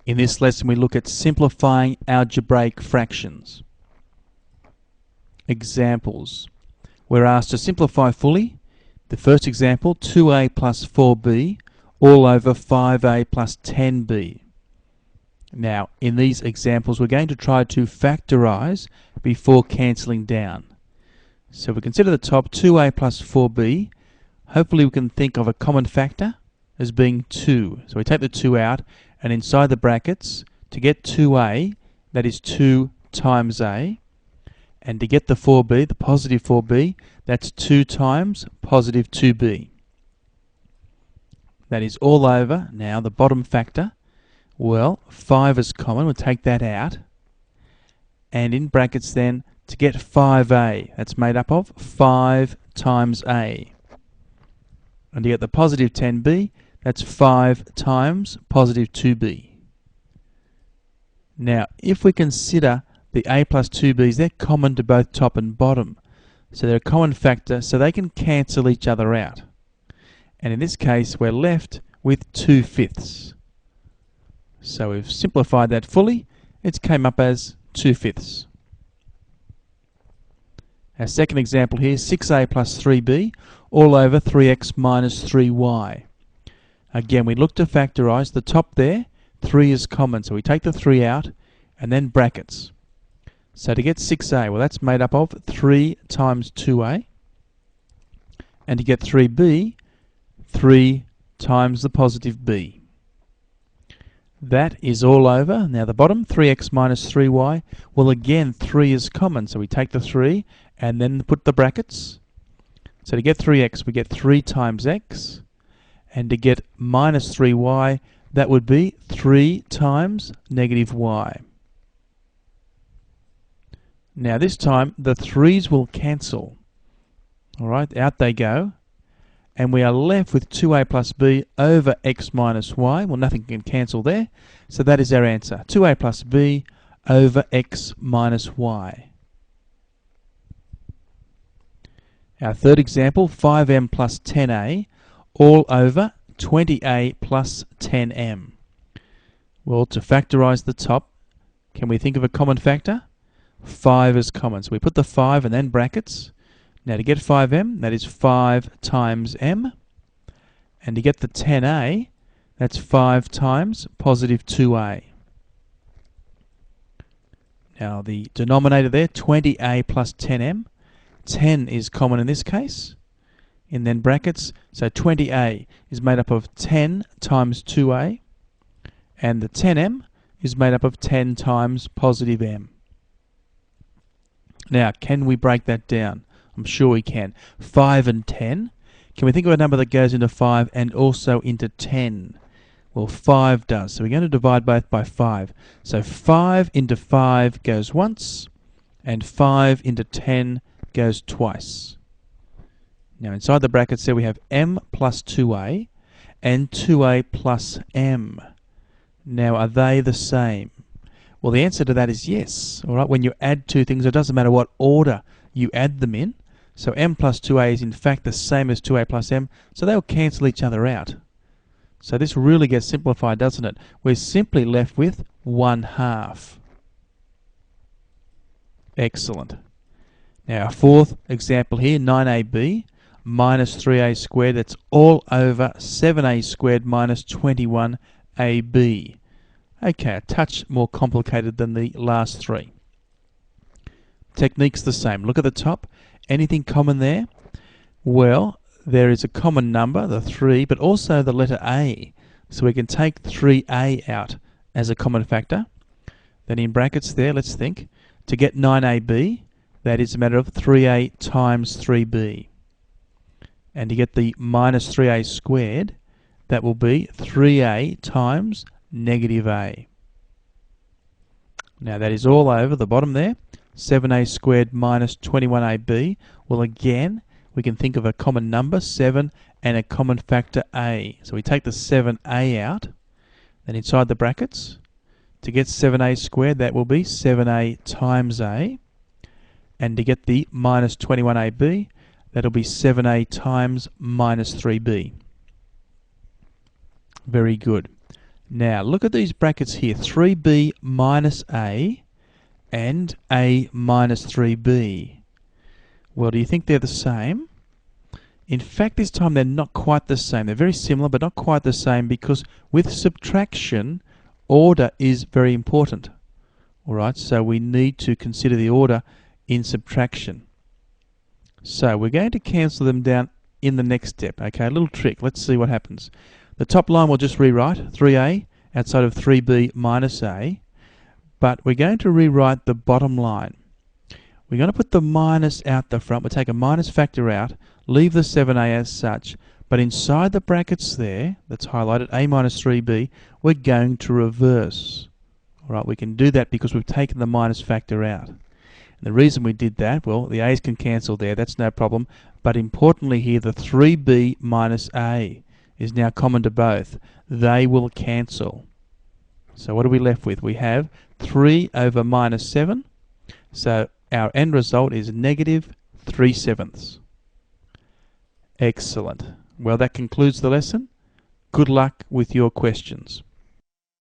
In this lesson we look at simplifying algebraic fractions. Examples. We're asked to simplify fully. The first example, 2a plus 4b all over 5a plus 10b. Now, in these examples we're going to try to factorise before cancelling down. So if we consider the top 2a plus 4b, hopefully we can think of a common factor as being 2. So we take the 2 out, and inside the brackets, to get 2a, that is 2 times a, and to get the 4b, the positive 4b, that's 2 times positive 2b. That is all over. Now the bottom factor, well, 5 is common, we'll take that out, and in brackets then, to get 5a, that's made up of 5 times a. And to get the positive 10b, that's 5 times positive 2b. Now, if we consider the a plus 2b's, they're common to both top and bottom. So they're a common factor, so they can cancel each other out. And in this case, we're left with 2/5. So we've simplified that fully. It came up as 2/5. Our second example here, 6a plus 3b all over 3x minus 3y. Again, we look to factorise the top there. 3 is common, so we take the 3 out and then brackets. So to get 6a, well, that's made up of 3 times 2a. And to get 3b, 3 times the positive b. That is all over. Now the bottom, 3x minus 3y, well again 3 is common, so we take the 3 and then put the brackets. So to get 3x, we get 3 times x. And to get minus 3y, that would be 3 times negative y. Now this time, the 3's will cancel. Alright, out they go. And we are left with 2a plus b over x minus y. Well, nothing can cancel there. So that is our answer. 2a plus b over x minus y. Our third example, 5m plus 10a all over 20a plus 10m. Well, to factorise the top, can we think of a common factor? 5 is common, so we put the 5 and then brackets. Now to get 5m, that is 5 times m. And to get the 10a, that's 5 times positive 2a. Now the denominator there, 20a plus 10m. 10 is common in this case. And then brackets, so 20a is made up of 10 times 2a, and the 10m is made up of 10 times positive m. Now, can we break that down? I'm sure we can. 5 and 10. Can we think of a number that goes into 5 and also into 10? Well, 5 does, so we're going to divide both by 5. So 5 into 5 goes once, and 5 into 10 goes twice. Now inside the brackets there we have m plus 2a and 2a plus m. Now are they the same? Well, the answer to that is yes. Alright, when you add two things, it doesn't matter what order you add them in. So m plus 2a is in fact the same as 2a plus m, so they'll cancel each other out. So this really gets simplified, doesn't it? We're simply left with 1/2. Excellent. Now our fourth example here, 9ab minus 3a squared, that's all over 7a squared minus 21ab. Okay, a touch more complicated than the last three. Technique's the same. Look at the top. Anything common there? Well, there is a common number, the 3, but also the letter a. So we can take 3a out as a common factor. Then in brackets there, let's think. To get 9ab, that is a matter of 3a times 3b. And to get the minus 3a squared, that will be 3a times negative a. Now that is all over the bottom there. 7a squared minus 21ab. Well, again, we can think of a common number, 7, and a common factor a. So we take the 7a out. Then inside the brackets, to get 7a squared, that will be 7a times a. And to get the minus 21ab, that'll be 7a times minus 3b. Very good. Now, look at these brackets here, 3b minus a and a minus 3b. Well, do you think they're the same? In fact, this time they're not quite the same. They're very similar, but not quite the same, because with subtraction, order is very important. All right, so we need to consider the order in subtraction. So we're going to cancel them down in the next step. Okay, a little trick. Let's see what happens. The top line we'll just rewrite, 3a outside of 3b minus a, but we're going to rewrite the bottom line. We're going to put the minus out the front. We'll take a minus factor out, leave the 7a as such, but inside the brackets there, that's highlighted, a minus 3b, we're going to reverse. All right, we can do that because we've taken the minus factor out. And the reason we did that, well, the a's can cancel there, that's no problem, but importantly here, the 3b minus a is now common to both. They will cancel. So what are we left with? We have 3 over minus 7, so our end result is negative 3/7. Excellent. Well, that concludes the lesson. Good luck with your questions.